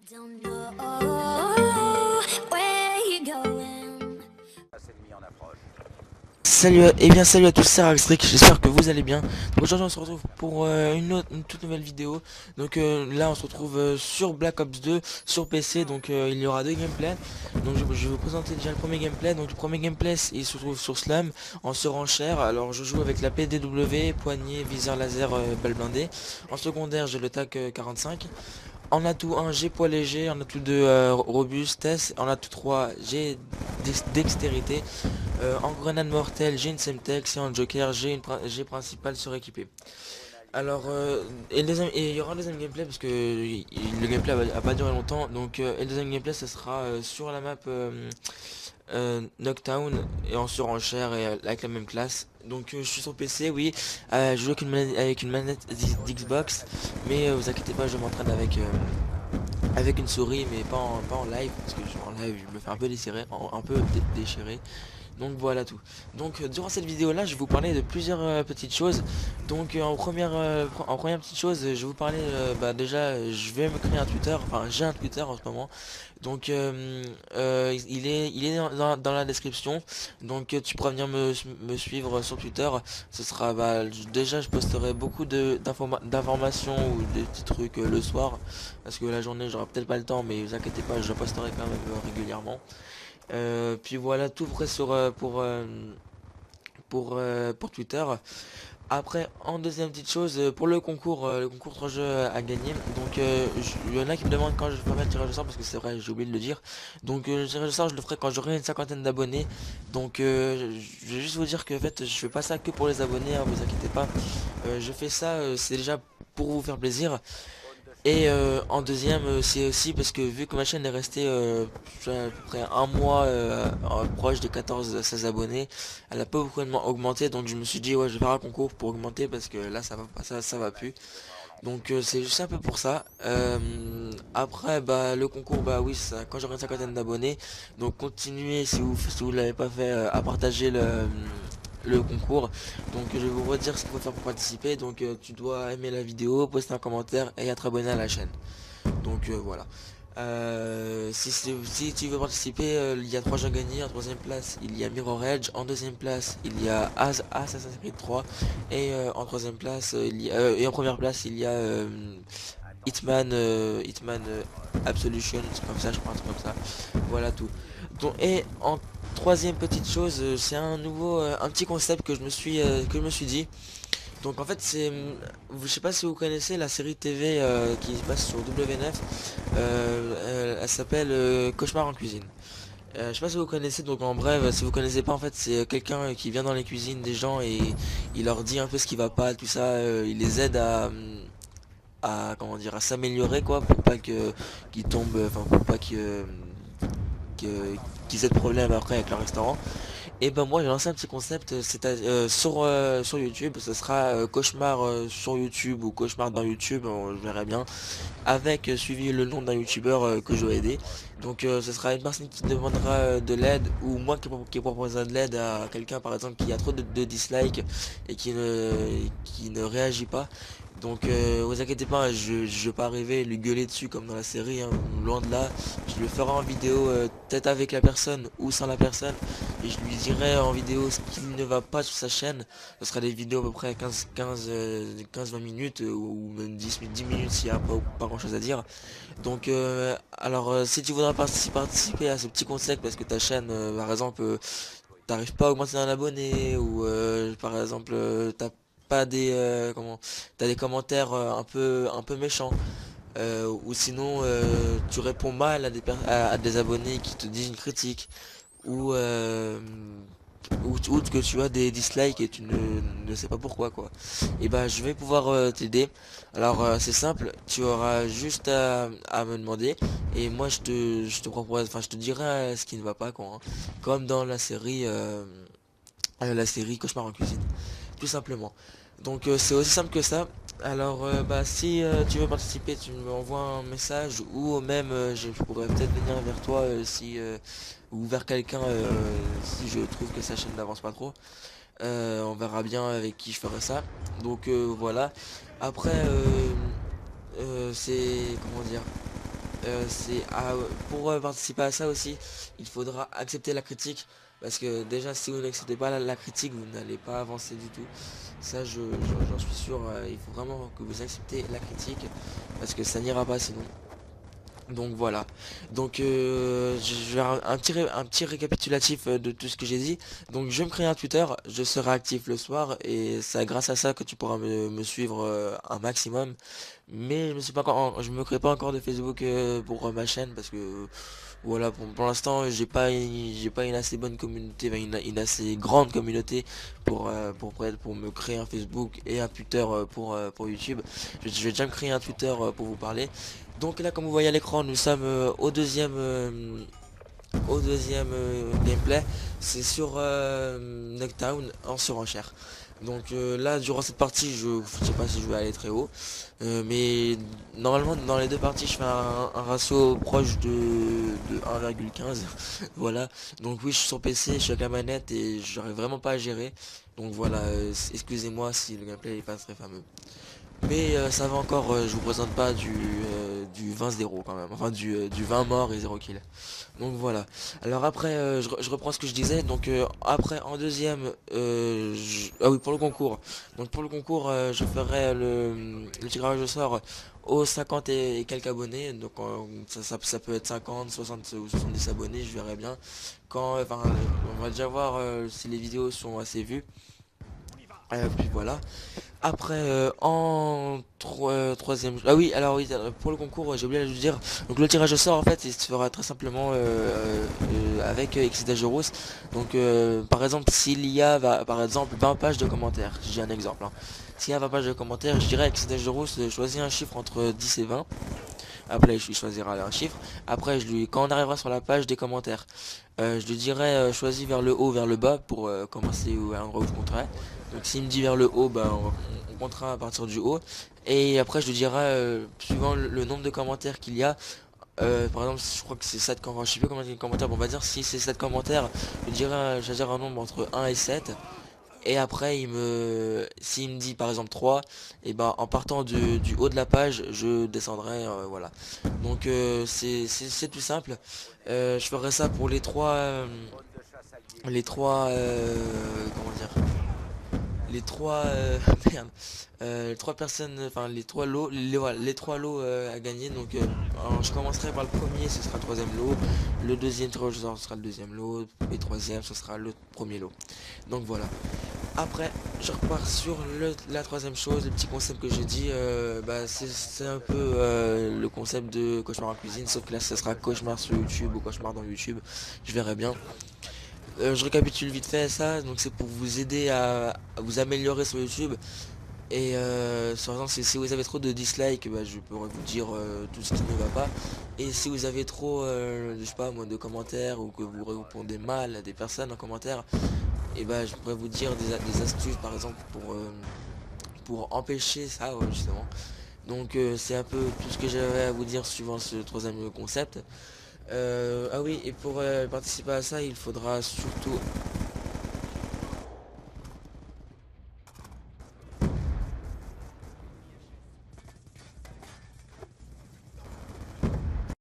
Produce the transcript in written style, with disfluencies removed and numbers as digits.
don't know where you're going. Salut à tous, c'est Araxtric, j'espère que vous allez bien. Donc aujourd'hui on se retrouve pour une toute nouvelle vidéo. Donc là on se retrouve sur Black Ops 2 sur PC. Donc il y aura deux gameplays. Donc je vais vous présenter déjà le premier gameplay. Donc le premier gameplay il se trouve sur Slam en surenchère. Alors je joue avec la PDW, poignée, viseur laser, balle blindée. En secondaire j'ai le TAC 45. En atout 1 j'ai poids léger, en atout 2 robustesse, en atout 3 j'ai dextérité, en grenade mortelle j'ai une Semtex et en joker j'ai principal suréquipé. Alors et il y aura un deuxième gameplay parce que le gameplay a pas duré longtemps. Donc et le deuxième gameplay ça sera sur la map Knockdown et en surenchère et avec la même classe. Donc je suis sur PC, oui, je joue avec une manette d'Xbox, mais vous inquiétez pas, je m'entraîne avec une souris, mais pas en live, parce que en live je me fais un peu déchirer, un peu déchiré. Donc voilà tout. Donc durant cette vidéo là je vais vous parler de plusieurs petites choses. Donc en première petite chose je vais vous parler bah, déjà je vais me créer un Twitter, enfin j'ai un Twitter en ce moment. Donc il est dans la description. Donc tu pourras venir me suivre sur Twitter. Ce sera bah, déjà je posterai beaucoup d'informations ou des petits trucs le soir. Parce que la journée j'aurai peut-être pas le temps, mais vous inquiétez pas, je posterai quand même régulièrement. Puis voilà tout prêt sur pour Twitter. Après en deuxième petite chose pour le concours 3 jeux à gagner. Donc il y en a qui me demandent quand je ferai le tirage au sort, parce que c'est vrai j'ai oublié de le dire. Donc le tirage au sort je le ferai quand j'aurai une cinquantaine d'abonnés. Donc je vais juste vous dire que en fait je fais pas ça que pour les abonnés, hein, vous inquiétez pas. Je fais ça c'est déjà pour vous faire plaisir. Et en deuxième, c'est aussi parce que vu que ma chaîne est restée à peu près un mois proche de 14 16 abonnés, elle a pas beaucoup augmenté. Donc je me suis dit ouais je vais faire un concours pour augmenter, parce que là ça va pas, ça va plus. Donc c'est juste un peu pour ça. Après bah le concours, bah oui ça, quand j'aurai une cinquantaine d'abonnés. Donc continuez si vous l'avez pas fait à partager le concours. Donc je vais vous redire ce qu'il faut faire pour participer. Donc tu dois aimer la vidéo, poster un commentaire et être abonné à la chaîne. Donc voilà. Si tu veux participer, il y a 3 jeux à gagner. En troisième place il y a Mirror Edge, en deuxième place il y a Assassin's Creed 3 et en troisième place et en première place il y a Hitman Absolution, c'est comme ça je crois, un truc comme ça. Voilà tout. Donc et en troisième petite chose, c'est un petit concept que je me suis dit. Donc en fait je sais pas si vous connaissez la série TV qui se passe sur W9. Elle s'appelle Cauchemar en cuisine. Je sais pas si vous connaissez. Donc en bref, si vous connaissez pas, en fait c'est quelqu'un qui vient dans les cuisines des gens et il leur dit un peu ce qui va pas, tout ça. Il les aide à comment dire, à s'améliorer quoi, pour pas que qu'ils tombent, enfin pour pas qu'ils aient de problème après avec leur restaurant. Et ben moi j'ai lancé un petit concept, sur YouTube. Ce sera cauchemar sur YouTube ou cauchemar dans YouTube, je verrai bien, avec suivi le nom d'un youtubeur que je vais aider. Donc ce sera une personne qui demandera de l'aide, ou moi qui proposera de l'aide à quelqu'un par exemple qui a trop de dislikes et qui ne réagit pas. Donc vous inquiétez pas, je vais pas arriver et lui gueuler dessus comme dans la série, hein, loin de là. Je le ferai en vidéo, peut-être avec la personne ou sans la personne, et je lui dirai en vidéo ce qui ne va pas sur sa chaîne. Ce sera des vidéos à peu près 15-20 minutes, ou même 10 minutes s'il y a pas grand chose à dire. Donc alors si tu voudras participer à ce petit concept, parce que ta chaîne par exemple t'arrives pas à augmenter un abonné, ou par exemple t'as pas des t'as des commentaires un peu méchants, ou sinon tu réponds mal à à des abonnés qui te disent une critique, ou ou que tu as des dislikes et tu ne sais pas pourquoi quoi. Et bah je vais pouvoir t'aider. Alors c'est simple, tu auras juste à me demander, et moi je te propose, enfin je te dirai ce qui ne va pas quoi, hein. Comme dans la série Cauchemar en cuisine, tout simplement. Donc c'est aussi simple que ça. Alors bah si tu veux participer, tu m'envoies un message, ou même je pourrais peut-être venir vers toi si ou vers quelqu'un si je trouve que sa chaîne n'avance pas trop. On verra bien avec qui je ferai ça. Donc voilà. Après c'est comment dire. pour participer à ça aussi, il faudra accepter la critique. Parce que déjà, si vous n'acceptez pas la critique, vous n'allez pas avancer du tout. Ça, j'en suis sûr. Il faut vraiment que vous acceptez la critique. Parce que ça n'ira pas sinon. Donc voilà. Donc je vais un petit récapitulatif de tout ce que j'ai dit. Donc je vais me créer un Twitter, je serai actif le soir et c'est grâce à ça que tu pourras me suivre un maximum. Mais je me suis pas encore, je me crée pas encore de Facebook pour ma chaîne parce que voilà, pour l'instant j'ai pas une assez bonne communauté, enfin, une assez grande communauté pour me créer un Facebook et un Twitter pour YouTube. Je vais déjà me créer un Twitter pour vous parler. Donc là, comme vous voyez à l'écran, nous sommes au deuxième gameplay. C'est sur Knockdown en surenchère. Donc là, durant cette partie, je sais pas si je vais aller très haut, mais normalement dans les deux parties, je fais un ratio proche de 1,15. Voilà. Donc oui, je suis sur PC, je suis avec la manette et j'arrive vraiment pas à gérer. Donc voilà, excusez-moi si le gameplay est pas très fameux. Mais ça va encore, je vous présente pas du 20-0 quand même, enfin du 20 morts et 0 kill. Donc voilà. Alors après, je reprends ce que je disais. Donc après, en deuxième, ah oui, pour le concours. Donc pour le concours, je ferai le tirage au sort aux 50 et quelques abonnés. Donc ça peut être 50, 60 ou 70 abonnés, je verrai bien. Enfin, on va déjà voir si les vidéos sont assez vues. Puis voilà. Après, troisième... Ah oui, alors oui, pour le concours, j'ai oublié de le dire. Donc le tirage au sort, en fait, il se fera très simplement avec X Dangerous. Donc, par exemple, s'il y a, par exemple, 20 pages de commentaires, j'ai un exemple. Hein. S'il y a 20 pages de commentaires, je dirais à X Dangerous de choisir un chiffre entre 10 et 20. Après, il choisira un chiffre. Après, quand on arrivera sur la page des commentaires, je lui dirai choisis vers le haut, vers le bas pour commencer à un endroit où je compterai. Donc s'il me dit vers le haut, ben, on comptera à partir du haut. Et après, je lui dirai, suivant le nombre de commentaires qu'il y a, par exemple, je crois que c'est 7 commentaires, je sais plus combien de commentaires, bon, on va dire si c'est 7 commentaires, je lui dirai choisir un nombre entre 1 et 7. Et après, s'il me dit par exemple 3, et ben en partant du haut de la page, je descendrai, voilà. Donc c'est tout simple. Je ferai ça pour comment dire, les trois merde, les trois personnes, enfin les trois lots, voilà, les trois lots à gagner. Donc alors, je commencerai par le premier, ce sera le troisième lot, le deuxième tirage au sort, ce sera le deuxième lot, et troisième ce sera le premier lot. Donc voilà. Après, je repars sur la troisième chose, le petit concept que j'ai dit, bah, c'est un peu le concept de cauchemar en cuisine, sauf que là, ce sera cauchemar sur YouTube ou cauchemar dans YouTube, je verrai bien. Je récapitule vite fait ça, donc c'est pour vous aider à vous améliorer sur YouTube. Et par exemple, si vous avez trop de dislikes, bah, je pourrais vous dire tout ce qui ne va pas. Et si vous avez trop, je sais pas moi, de commentaires ou que vous répondez mal à des personnes en commentaire, et bah je pourrais vous dire des astuces par exemple pour empêcher ça ouais, justement. Donc c'est un peu tout ce que j'avais à vous dire suivant ce troisième concept. Ah oui, et pour participer à ça, il faudra surtout